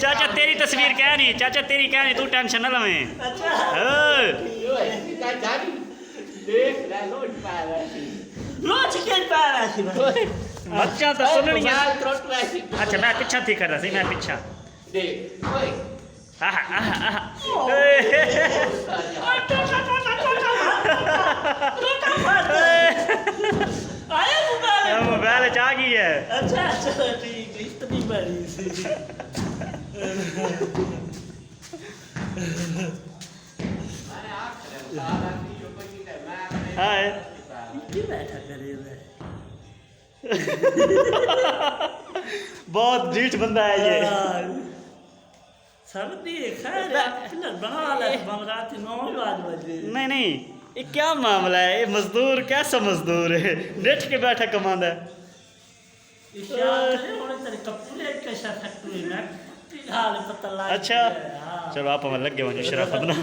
चाचा तेरी तस्वीर क्या नहीं, चाचा तेरी क्या नहीं, तू टेंशन ना लवे। अच्छा देख ले लोट पा रहा है रोज के पा रहा थी मच्छा तो सुननी है। त्रोट वैसी अच्छा मैं पीछा थी कर रहा सी, मैं पीछा देख ओए आहा आहा आहा आया मोबाइल मोबाइल चा गई है। अच्छा अच्छा ठीक इतनी बड़ी सी हाय की बैठा करे मैं बहुत ढीठ बंदा है ये। सर्दी खैर फिलहाल बना ले रात 9 बजे नहीं नहीं ये क्या मामला है, ये मजदूर कैसा मजदूर है, नेट के बैठा कमांदा है। अच्छा चलो आप हमें लग गए मुझे शराफत ना।